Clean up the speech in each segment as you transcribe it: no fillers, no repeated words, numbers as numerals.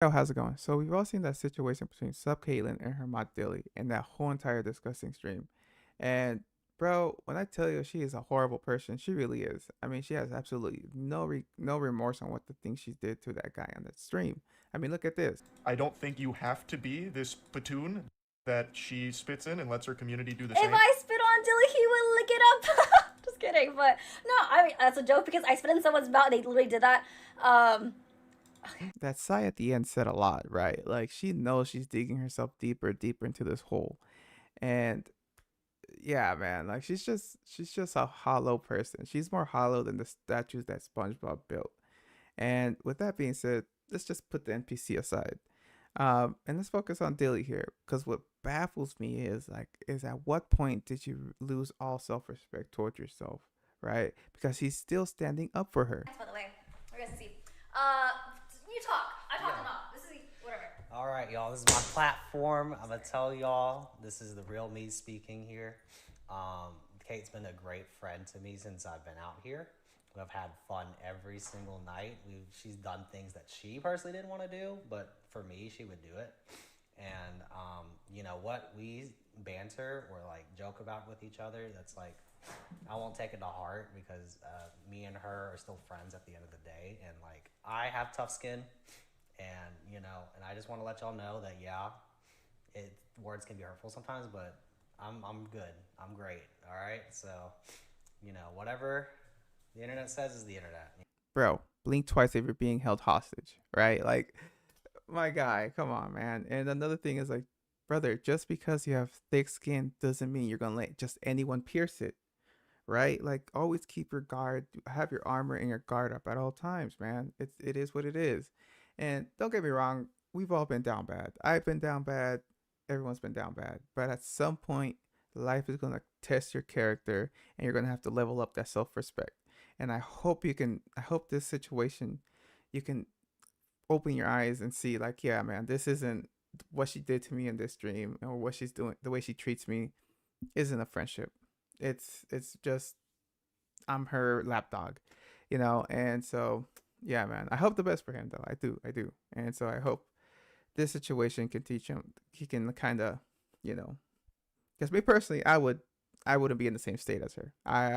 Oh, how's it going? So we've all seen that situation between Sub Caitlyn and her mod Dilly and that whole entire disgusting stream. And bro, when I tell you she is a horrible person, she really is. I mean, she has absolutely no remorse on what the things she did to that guy on that stream. I mean, look at this. I don't think you have to be this platoon that she spits in and lets her community do the If same. I spit on Dilly, he would lick it up. Just kidding, but no, I mean that's a joke because I spit in someone's mouth. They literally did that. That sigh at the end said a lot, right? Like she knows she's digging herself deeper into this hole. And yeah, man, like she's just a hollow person. She's more hollow than the statues that SpongeBob built. And with that being said, let's just put the NPC aside. And let's focus on Dilly here, because what baffles me is at what point did you lose all self-respect towards yourself, right? Because he's still standing up for her. By the way, we're gonna see. You talk. I talk enough. This is whatever. All right, y'all. This is my platform. I'm gonna tell y'all. This is the real me speaking here. Kate's been a great friend to me since I've been out here. We've had fun every single night. She's done things that she personally didn't want to do, but for me, she would do it. And you know what we banter or like joke about with each other, that's like I won't take it to heart because me and her are still friends at the end of the day. And like I have tough skin, and you know, and I just want to let y'all know that words can be hurtful sometimes, but I'm good. I'm great. All right. So, you know, whatever the internet says is the internet. Bro, blink twice if you're being held hostage, right? Like, my guy, come on, man. And another thing is like, brother, just because you have thick skin doesn't mean you're gonna let just anyone pierce it, right? Like, always keep your guard, have your armor and your guard up at all times, man. It is what it is. And don't get me wrong, we've all been down bad. I've been down bad. Everyone's been down bad. But at some point, life is gonna test your character, and you're gonna have to level up that self-respect. And I hope this situation, you can open your eyes and see like, yeah, man, this isn't what she did to me in this dream, or what she's doing, the way she treats me isn't a friendship. It's just I'm her lapdog, you know. And so yeah, man, I hope the best for him though. I do. And so I hope this situation can teach him, he can kind of, you know, because me personally, I wouldn't be in the same state as her. I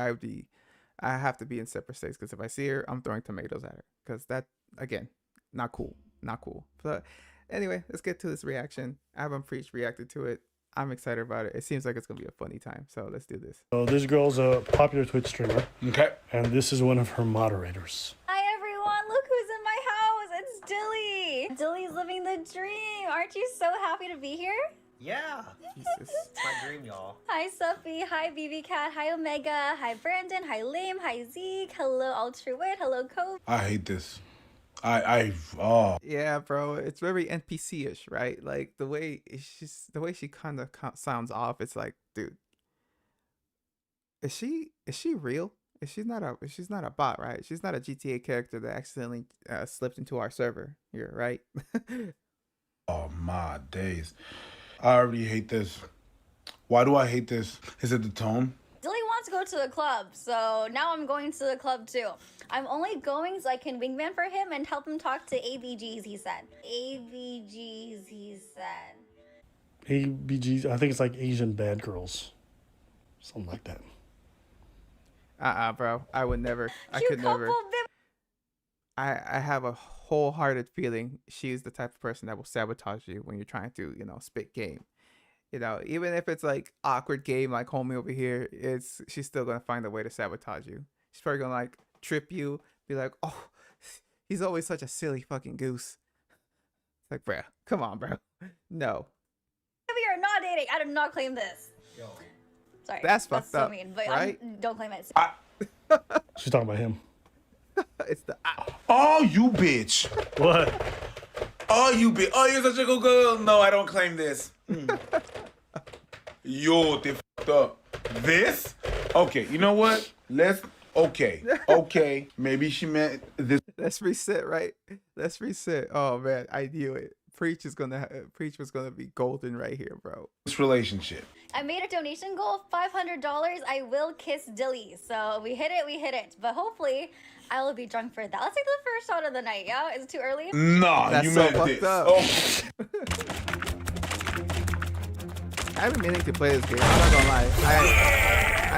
have to be in separate states, because if I see her, I'm throwing tomatoes at her, because that, again, not cool, not cool. But anyway, let's get to this reaction. Adam Preach reacted to it. I'm excited about it. It seems like it's gonna be a funny time, so let's do this. So this girl's a popular Twitch streamer. Okay. And this is one of her moderators. Hi everyone, look who's in my house. It's Dilly. Dilly's living the dream. Aren't you so happy to be here? Yeah, Jesus. it's my dream, y'all. Hi Suffy, hi BB Cat, hi Omega, hi Brandon, hi Lame, hi Zeke, hello Ultrawit, hello Kobe. I hate this. Oh. Yeah, bro, it's very NPC-ish, right? Like the way she kind of sounds off. It's like, dude, is she real? She's not a bot, right? She's not a GTA character that accidentally slipped into our server here, right? Oh my days. I already hate this. Why do I hate this? Is it the tone? Dilly wants to go to the club, so now I'm going to the club too. I'm only going so I can wingman for him and help him talk to AVGs, he said. AVGs, he said. ABGs, I think it's like Asian bad girls. Something like that. Bro, I would never. I Cute could couple, never. babe. I have a wholehearted feeling she's the type of person that will sabotage you when you're trying to, you know, spit game. You know, even if it's like awkward game like homie over here, she's still gonna find a way to sabotage you. She's probably gonna like trip you, be like, oh, he's always such a silly fucking goose. It's like, bro, come on, bro. No. We are not dating. I did not claim this. Yo. Sorry. That's fucked so up, mean, but right? don't claim it. She's talking about him. It's the Oh, you bitch. What? Oh, you bitch. Oh, you're such a good girl. No, I don't claim this. Yo, they fucked up. This? Okay, you know what? Okay. Maybe she meant this. Let's reset, right? Let's reset. Oh man, I knew it. Preach was gonna be golden right here, bro. Relationship. I made a donation goal of $500. I will kiss Dilly. So we hit it, we hit it. But hopefully, I will be drunk for that. Let's take the first shot of the night, yeah? Is it too early? Nah, That's you so meant fucked this. up. Oh. I've been meaning to play this game. I'm not gonna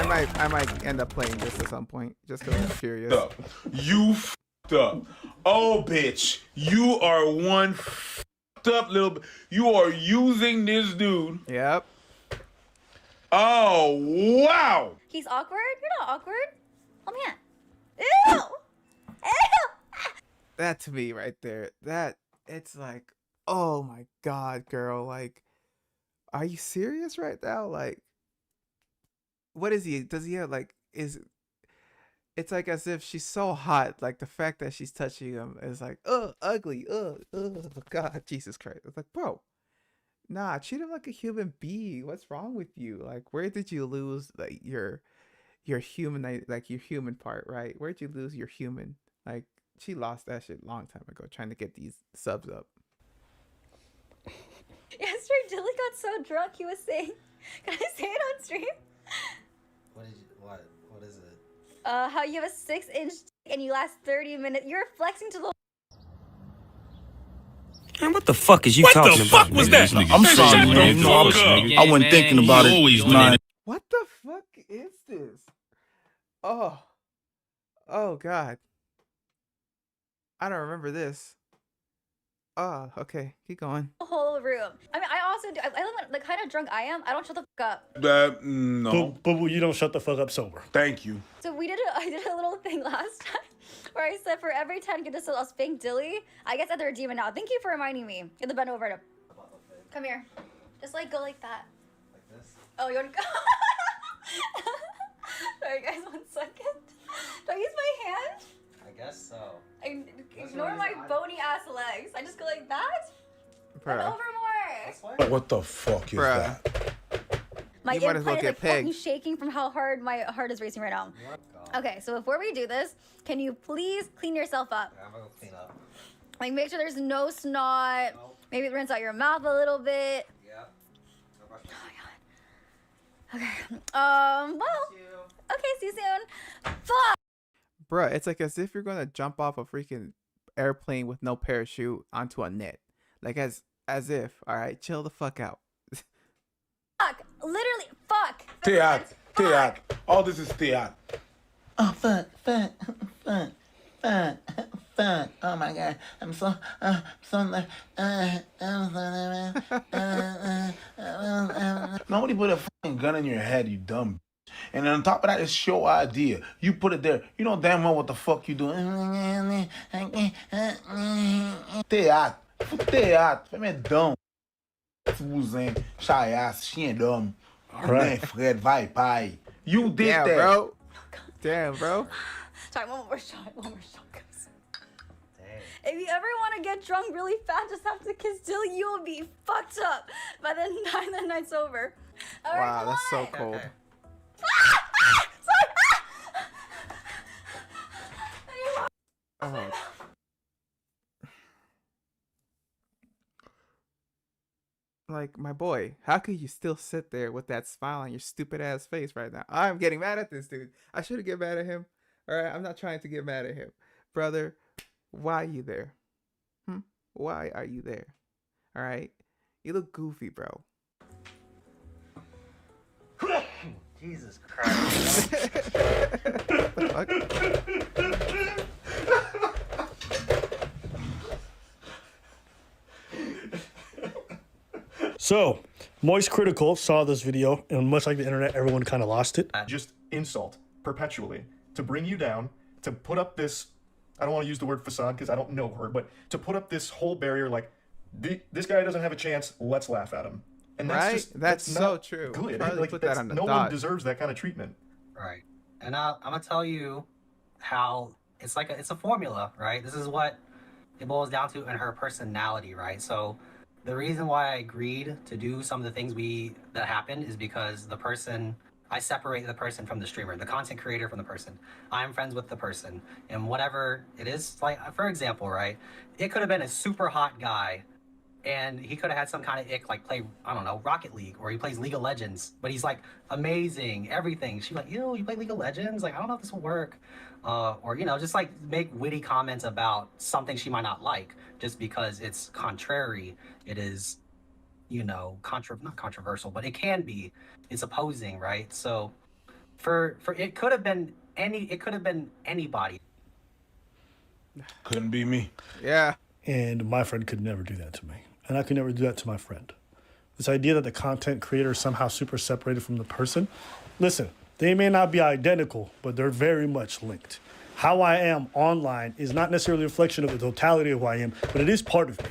lie. I might end up playing this at some point just because I'm curious. Up. You f***ed up. Oh, bitch. You are one f***ed up little. You are using this dude. Yep. Oh, wow. He's awkward? You're not awkward. Oh, man. Ew! Ew! That to me right there. That it's like, oh my god, girl. Like, are you serious right now? Like, what is he? Does he have like? It's like as if she's so hot. Like the fact that she's touching him is like, ugly. God, Jesus Christ. It's like, bro, nah, treat him like a human being. What's wrong with you? Like, where did you lose like your human, like your human part, right? Where'd you lose your human? Like, she lost that shit long time ago trying to get these subs up. Yesterday, Dilly got so drunk, he was saying, can I say it on stream? What is it? How you have a 6-inch and you last 30 minutes. You're flexing to the. Man, what the fuck is you talking about? What the fuck was that? I'm sorry, man. No, I wasn't thinking about it. Man. What the fuck is this? Oh god, I don't remember this. Oh, okay, keep going. Whole room. I mean, I also do. I live the kind of drunk I am. I don't shut the fuck up. No. But you don't shut the fuck up sober. Thank you. So I did a little thing last time where I said for every 10 get this, I'll spank Dilly. I guess I have to redeem it now. Thank you for reminding me. Get the bend over to. Come here. Just like go like that. Like this? Oh, you want to go? Sorry guys, 1 second. Do I use my hand? I guess so. Ignore my bony ass legs. I just go like that. Bend Bruh. over more. This way? What the fuck is Bruh. that? My You might as well implant is get like fucking pegged. shaking from how hard my heart is racing right now. Okay, so before we do this, can you please clean yourself up? I'm gonna go clean up. Like make sure there's no snot. Maybe rinse out your mouth a little bit. Yeah. No brush. Oh my god. Okay. Well. Okay. See you soon. Fuck. Bruh, it's like as if you're gonna jump off a freaking airplane with no parachute onto a net. Like as if. All right, chill the fuck out. Fuck. Literally. Fuck. Theat. All this is theat. Oh, fuck. Oh my god. I'm so Nobody put a fucking gun in your head, you dumb. And on top of that, it's your idea. You put it there. You know damn well what the fuck you doing. Theat. Fais mes dents. Fousin. Chaias. Chien d'homme. Right. Fred. Vai, pai. You did Damn, that. bro. Damn, bro. Sorry. One more shot. Guys. Dang. If you ever want to get drunk really fast, just have to kiss till you will be fucked up by the time the night's over. All right, Wow, come that's so on. cold. Okay. Oh. Like, my boy, how could you still sit there with that smile on your stupid ass face right now? I'm getting mad at this dude. I shouldn't get mad at him. All right, I'm not trying to get mad at him. Brother, why are you there? Why are you there? All right? You look goofy, bro. Jesus Christ. The fuck? So, Moist Critical saw this video, and much like the internet, everyone kind of lost it. Just insult perpetually to bring you down, to put up this, I don't want to use the word facade because I don't know her, but to put up this whole barrier like, this guy doesn't have a chance, let's laugh at him. And that's Right? just, That's so not true. good. Probably Like, put that that's- on the no dot. one deserves that kind of treatment. Right. And I'm gonna tell you how it's like it's a formula, right? This is what it boils down to in her personality, right? So the reason why I agreed to do some of the things that happened is because I separate the person from the streamer, the content creator from the person. I'm friends with the person, and whatever it is, like for example, right? It could have been a super hot guy and he could have had some kind of ick, like play, I don't know, Rocket League, or he plays League of Legends, but he's like amazing, everything. She's like, ew, you play League of Legends? Like, I don't know if this will work. Or, you know, just like make witty comments about something she might not like, just because it's contrary. It is, you know, not controversial, but it can be. It's opposing, right? So for it could have been anybody. Couldn't be me. Yeah. And my friend could never do that to me. And I could never do that to my friend. This idea that the content creator is somehow super separated from the person. Listen, they may not be identical, but they're very much linked. How I am online is not necessarily a reflection of the totality of who I am, but it is part of me.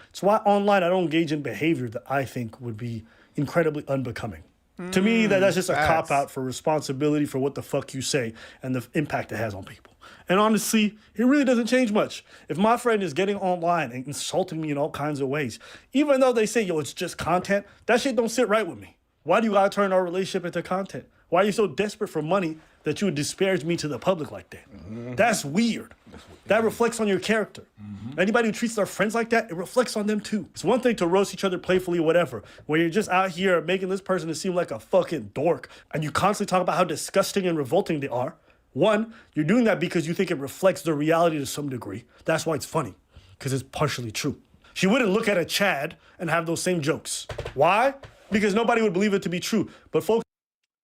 It's why online I don't engage in behavior that I think would be incredibly unbecoming. To me, that's just a cop-out for responsibility for what the fuck you say and the impact it has on people. And honestly, it really doesn't change much. If my friend is getting online and insulting me in all kinds of ways, even though they say, yo, it's just content, that shit don't sit right with me. Why do you gotta turn our relationship into content? Why are you so desperate for money that you would disparage me to the public like that? That's weird. That reflects on your character. Anybody who treats their friends like that, it reflects on them too. It's one thing to roast each other playfully, whatever, where you're just out here making this person to seem like a fucking dork, and you constantly talk about how disgusting and revolting they are. One, you're doing that because you think it reflects their reality to some degree. That's why it's funny, because it's partially true. She wouldn't look at a Chad and have those same jokes. Why? Because nobody would believe it to be true. But folks,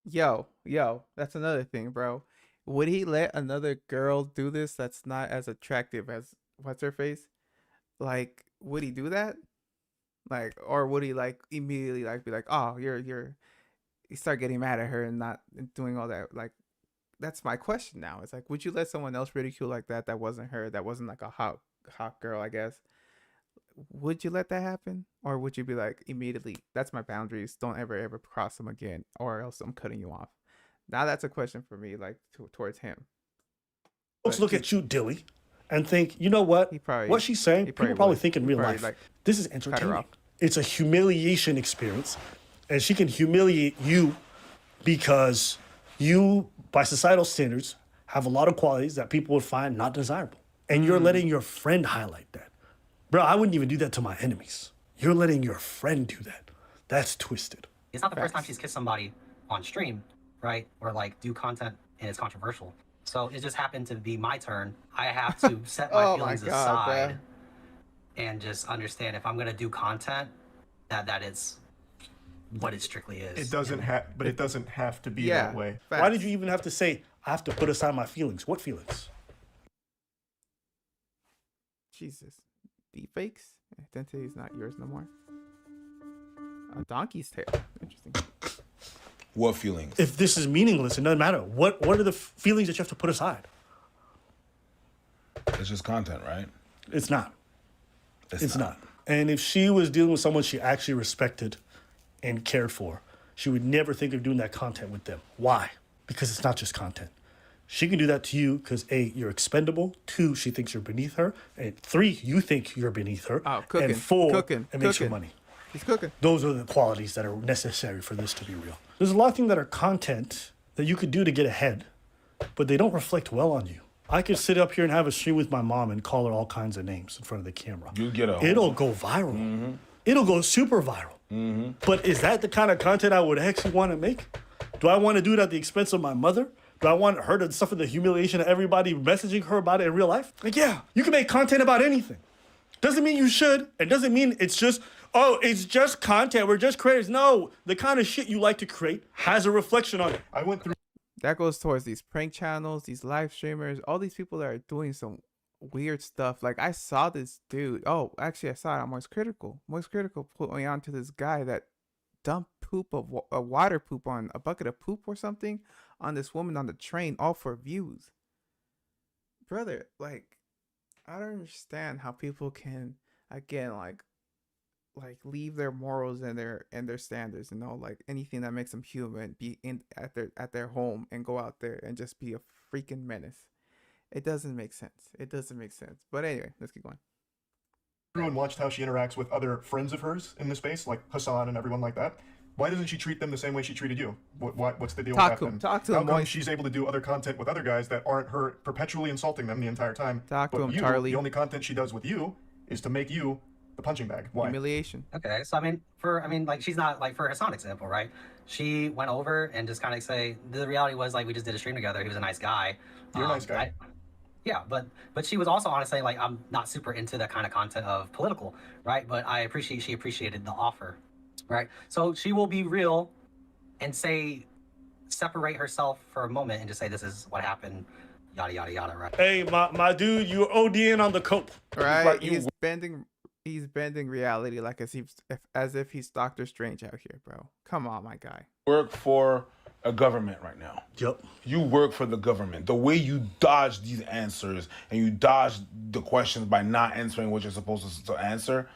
Yo, that's another thing, bro. Would he let another girl do this that's not as attractive as what's her face? Like, would he do that? Like, or would he like immediately like be like, oh, you start getting mad at her and not doing all that? Like, that's my question now. It's like, would you let someone else ridicule like that? That wasn't her. That wasn't like a hot girl, I guess. Would you let that happen? Or would you be like, immediately, that's my boundaries. Don't ever cross them again, or else I'm cutting you off. Now that's a question for me, like towards him. look at you, Dilly, and think, you know what? What she's saying, people probably think in real life, like, this is entertaining. It's a humiliation experience, and she can humiliate you because you, by societal standards, have a lot of qualities that people would find not desirable. And you're letting your friend highlight that. Bro, I wouldn't even do that to my enemies. You're letting your friend do that. That's twisted. It's not the first time she's kissed somebody on stream, right? Or like do content and it's controversial. So it just happened to be my turn. I have to set my feelings aside and just understand if I'm gonna do content, that it's what it strictly is. It doesn't have, but it doesn't have to be that way. Why did you even have to say, I have to put aside my feelings? What feelings? Jesus. Deepfakes? Identity is not yours no more. A donkey's tail. Interesting. What feelings? If this is meaningless, it doesn't matter. What are the feelings that you have to put aside? It's just content, right? It's not. It's not. And if she was dealing with someone she actually respected and cared for, she would never think of doing that content with them. Why? Because it's not just content. She can do that to you because A, you're expendable. 2, she thinks you're beneath her. And 3, you think you're beneath her. Oh, cooking. And 4, Cooking. it makes you money. He's cooking. Those are the qualities that are necessary for this to be real. There's a lot of things that are content that you could do to get ahead, but they don't reflect well on you. I could sit up here and have a stream with my mom and call her all kinds of names in front of the camera. You get a It'll go viral. It'll go super viral. But is that the kind of content I would actually want to make? Do I want to do it at the expense of my mother? Do I want her to suffer the humiliation of everybody messaging her about it in real life? Like, yeah, you can make content about anything. Doesn't mean you should. It doesn't mean it's just, oh, it's just content. We're just creators. No, the kind of shit you like to create has a reflection on it. I went through. That goes towards these prank channels, these live streamers, all these people that are doing some weird stuff. Like, I saw this dude. Oh, actually, I saw it on Moist Critical. Moist Critical put me on to this guy that dumped water poop on a bucket of poop or something on this woman on the train, all for views. Brother, like, I don't understand how people can, again, like leave their morals and their standards, you know, like anything that makes them human, be in at their home and go out there and just be a freaking menace. It doesn't make sense. It doesn't make sense. But anyway, let's keep going. Everyone watched how she interacts with other friends of hers in the space, like Hassan and everyone like that. Why doesn't she treat them the same way she treated you? What's the deal with that then? Talk to How him. come she's able to do other content with other guys that aren't her perpetually insulting them the entire time? Talk to but him, you, Charlie. the only content she does with you is to make you The punching bag. Why? Humiliation. Okay, so like she's not like for Hassan example, right? She went over and just kind of say the reality was like we just did a stream together. He was a nice guy. You're a nice guy. Yeah, but she was also honest saying like I'm not super into that kind of content of political, right? But she appreciated the offer, right? So she will be real and separate herself for a moment and just say this is what happened, yada yada yada, right? Hey, my dude, you're ODing on the coke. Right? like He's bending reality like as if he's Doctor Strange out here, bro. Come on, my guy. Work for a government right now. Yep. You work for the government. The way you dodge these answers and you dodge the questions by not answering what you're supposed to answer.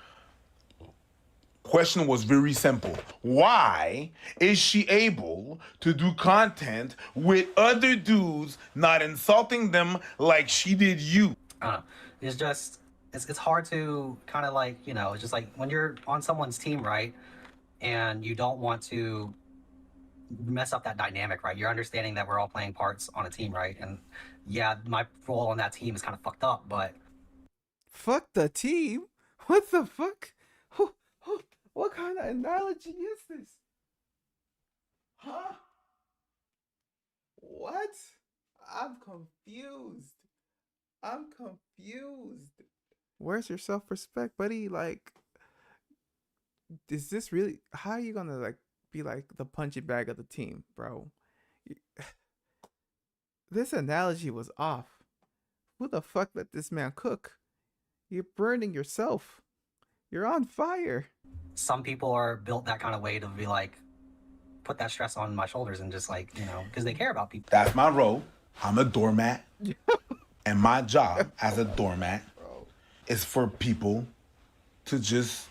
Question was very simple. Why is she able to do content with other dudes, not insulting them like she did you? It's just it's hard to kind of like, you know, it's just like when you're on someone's team, right? And you don't want to mess up that dynamic, right? You're understanding that we're all playing parts on a team, right? And yeah, my role on that team is kind of fucked up, but Fuck the team? What the fuck? What kind of analogy is this? Huh? What? I'm confused. Where's your self-respect, buddy? Like, is this really, how are you gonna like be like the punching bag of the team, bro? This analogy was off. Who the fuck let this man cook? You're burning yourself. You're on fire. some people are built that kind of way to be like, put that stress on my shoulders and just like, you know, because they care about people. That's my role. I'm a doormat. And my job as a doormat is for people to just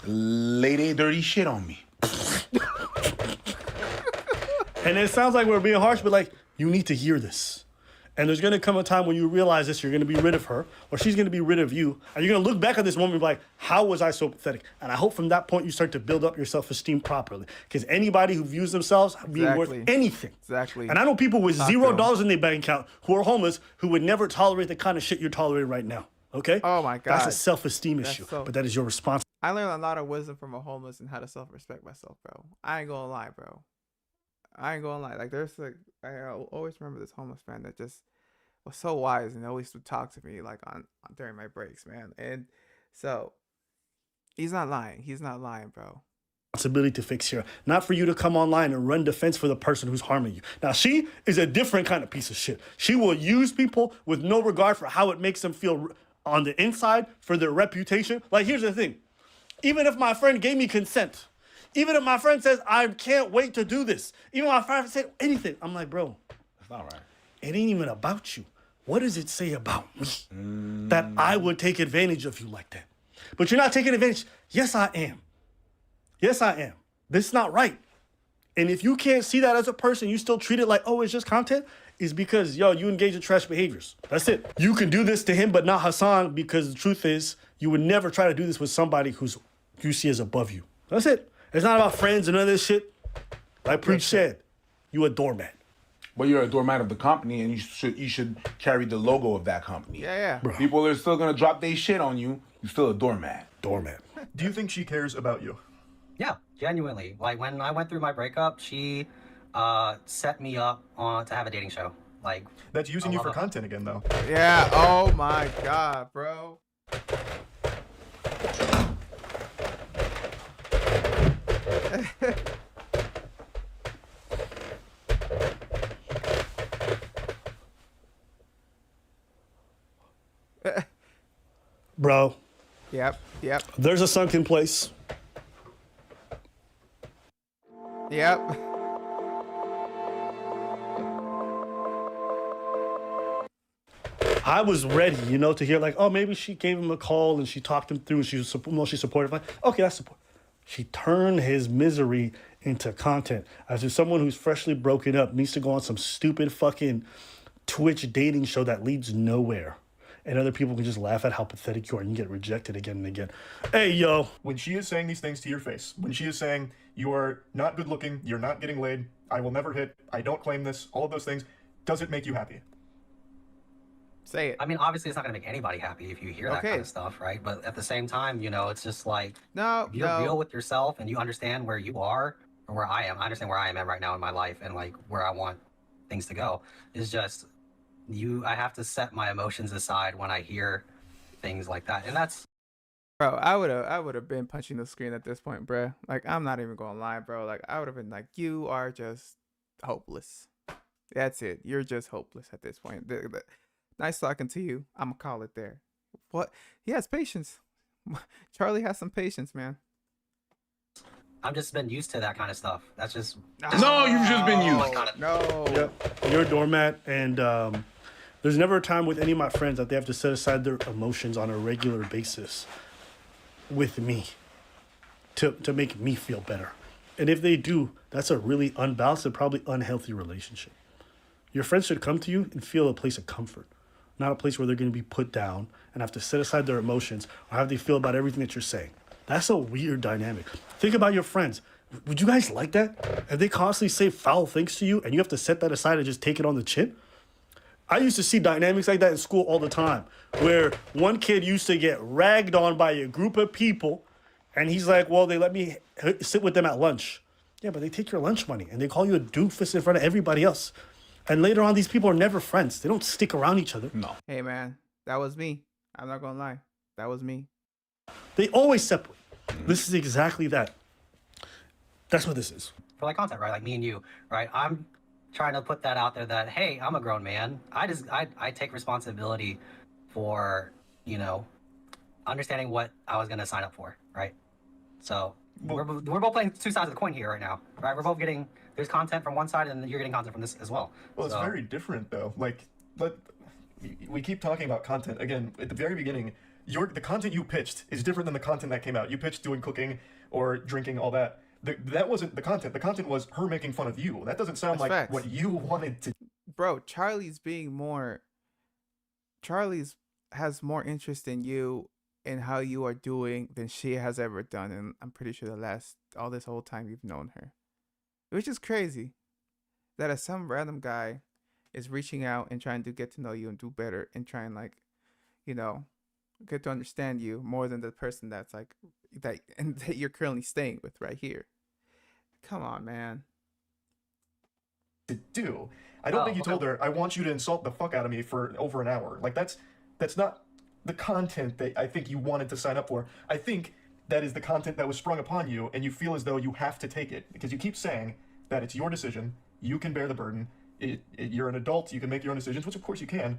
lay their dirty shit on me. And it sounds like we're being harsh, but like, you need to hear this. And there's going to come a time when you realize this, you're going to be rid of her, or she's going to be rid of you. And you're going to look back at this moment and be like, how was I so pathetic? And I hope from that point you start to build up your self-esteem properly. Because anybody who views themselves being worth anything. Exactly. And I know people with $0 in their bank account who are homeless who would never tolerate the kind of shit you're tolerating right now. Okay? Oh my God. That's a self-esteem issue. But that is your responsibility. I learned a lot of wisdom from a homeless and how to self-respect myself, bro. I ain't gonna lie, bro. I ain't gonna lie. Like, there's like, I always remember this homeless man that just was so wise and always would talk to me like on during my breaks, man. And so he's not lying. He's not lying, bro. Responsibility to fix here, not for you to come online and run defense for the person who's harming you. Now, she is a different kind of piece of shit. She will use people with no regard for how it makes them feel on the inside for their reputation. Like, here's the thing. Even if my friend gave me consent, even if my friend says, I can't wait to do this, even if my friend said anything, I'm like, bro, That's not right. it ain't even about you. What does it say about me that I would take advantage of you like that? But you're not taking advantage. Yes, I am. Yes, I am. This is not right. And if you can't see that as a person, you still treat it like, oh, it's just content, is because, yo, you engage in trash behaviors. That's it. You can do this to him, but not Hassan, because the truth is, you would never try to do this with somebody who's you see as above you. That's it. It's not about friends and none of this shit. Like Preach said, you a doormat. But you're a doormat of the company, and you should carry the logo of that company. Yeah. People are still gonna drop their shit on you. You're still a doormat. Doormat. Do you think she cares about you? Yeah, genuinely. Like when I went through my breakup, she set me up to have a dating show. Like That's using you for content again, though. Yeah. Oh my God, bro. Bro, Yep. there's a sunken place. Yep. I was ready, to hear like, oh, maybe she gave him a call and she talked him through and she was supportive. Like, okay, that's support. She turned his misery into content. As if someone who's freshly broken up needs to go on some stupid fucking Twitch dating show that leads nowhere. And other people can just laugh at how pathetic you are and you get rejected again and again. Hey, yo. When she is saying these things to your face, when she is saying, you are not good looking, you're not getting laid, I will never hit, I don't claim this, all of those things, does it make you happy? Say it. I mean, obviously, it's not going to make anybody happy if you hear that kind Okay. of stuff, right? But at the same time, it's just like, No, if you're real no. with yourself and you understand where you are or where I am, I understand where I am at right now in my life and like where I want things to go. It's just I have to set my emotions aside when I hear things like that, and that's Bro, I would have been punching the screen at this point, bro. Like, I'm not even gonna lie, bro. Like, I would have been like, you are just hopeless. That's it. You're just hopeless at this point. Nice talking to you. I'm gonna call it there. What? He has patience. Charlie has some patience, man. I've just been used to that kind of stuff. That's just No, you've just been used. like kind of No. Yep. You're a doormat, and there's never a time with any of my friends that they have to set aside their emotions on a regular basis with me to make me feel better. And if they do, that's a really unbalanced and probably unhealthy relationship. Your friends should come to you and feel a place of comfort, not a place where they're going to be put down and have to set aside their emotions or how they feel about everything that you're saying. That's a weird dynamic. Think about your friends. Would you guys like that? If they constantly say foul things to you and you have to set that aside and just take it on the chin? I used to see dynamics like that in school all the time, where one kid used to get ragged on by a group of people, and he's like, well, they let me sit with them at lunch. Yeah, but they take your lunch money, and they call you a doofus in front of everybody else. And later on, these people are never friends. They don't stick around each other. No. Hey, man, that was me. I'm not gonna lie. That was me. They always separate. This is exactly that. That's what this is. for like content, right? Like me and you, right? I'm trying to put that out there that, hey, I'm a grown man. I take responsibility for, understanding what I was going to sign up for, right? So we're both playing two sides of the coin here right now, right? We're both getting, there's content from one side and you're getting content from this as well. Well, it's So- very different though. Like, we keep talking about content again. At the very beginning, the content you pitched is different than the content that came out. You pitched doing cooking or drinking, all that. That wasn't the content. The content was her making fun of you. That doesn't sound That's like facts. what you wanted to. Bro, Charlie's has more interest in you and how you are doing than she has ever done, and I'm pretty sure all this whole time you've known her, which is crazy that some random guy is reaching out and trying to get to know you and do better and try and get to understand you more than the person that's like that you're currently staying with right here. Come on, man. to do. I don't think you told her, I want you to insult the fuck out of me for over an hour. Like, that's not the content that I think you wanted to sign up for. I think that is the content that was sprung upon you, and you feel as though you have to take it because you keep saying that it's your decision, you can bear the burden, you're an adult, you can make your own decisions, which of course you can,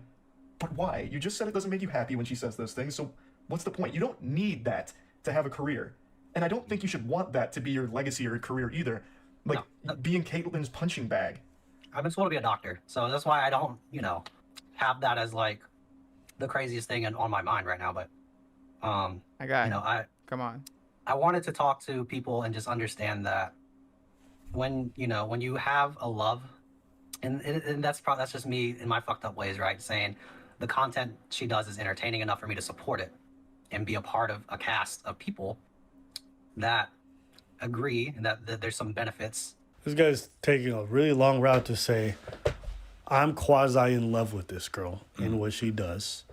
but why? You just said it doesn't make you happy when she says those things, so what's the point? You don't need that to have a career. And I don't think you should want that to be your legacy or your career either. Like, being Caitlin's punching bag. I've been told to be a doctor, so that's why I don't, have that as like the craziest thing on my mind right now. But, I got it. Come on. I wanted to talk to people and just understand that when you have a love, and that's just me in my fucked up ways, right? Saying the content she does is entertaining enough for me to support it and be a part of a cast of people that agree and that there's some benefits. This guy's taking a really long route to say, I'm quasi in love with this girl and what she does,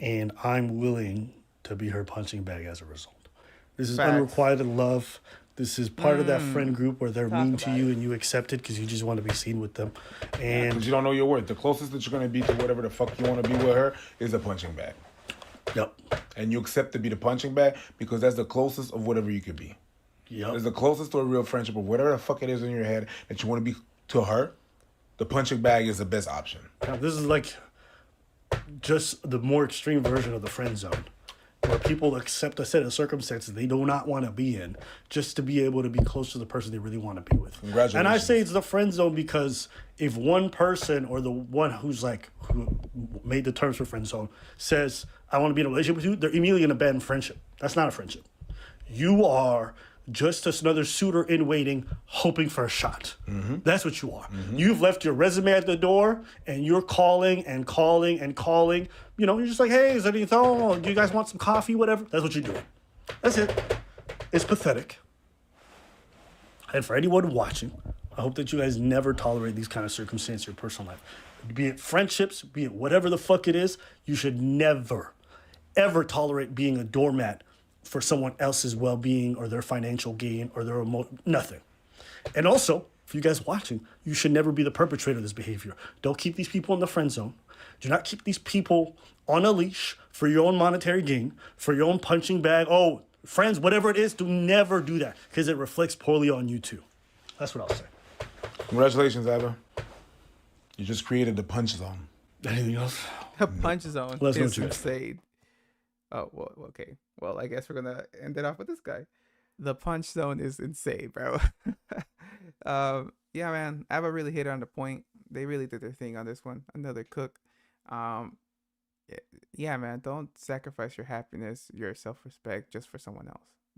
and I'm willing to be her punching bag as a result. This is Facts. unrequited love. This is part of that friend group where they're mean to about you and you accept it because you just want to be seen with them. And Because you don't know your worth. The closest that you're going to be to whatever the fuck you want to be with her is a punching bag. yep, And you accept to be the punching bag because that's the closest of whatever you could be. yep. It's the closest to a real friendship or whatever the fuck it is in your head that you want to be to her. The punching bag is the best option. Now, this is like just the more extreme version of the friend zone, where people accept a set of circumstances they do not want to be in just to be able to be close to the person they really want to be with. Congratulations. And I say it's the friend zone because if one person or the one who made the terms for friend zone says, I want to be in a relationship with you, they're immediately going to ban friendship. That's not a friendship. You are just another suitor in waiting, hoping for a shot. That's what you are. You've left your resume at the door, and you're calling and calling and calling. You're just like, hey, is there anything? Oh, do you guys want some coffee? Whatever. That's what you're doing. That's it. It's pathetic. And for anyone watching, I hope that you guys never tolerate these kind of circumstances in your personal life. be it friendships, be it whatever the fuck it is, you should never, ever tolerate being a doormat for someone else's well-being or their financial gain or their nothing. And also, for you guys watching, you should never be the perpetrator of this behavior. Don't keep these people in the friend zone. Do not keep these people on a leash for your own monetary gain, for your own punching bag. Oh, friends, whatever it is, do never do that because it reflects poorly on you too. That's what I'll say. Congratulations, Ava. You just created the punch zone. Anything else? The punch zone Let's know is what you got. insane. Oh, well, okay. Well, I guess we're gonna end it off with this guy. The punch zone is insane, bro. Yeah, man. Ava really hit it on the point. They really did their thing on this one. Another cook. Yeah, man. Don't sacrifice your happiness, your self-respect just for someone else.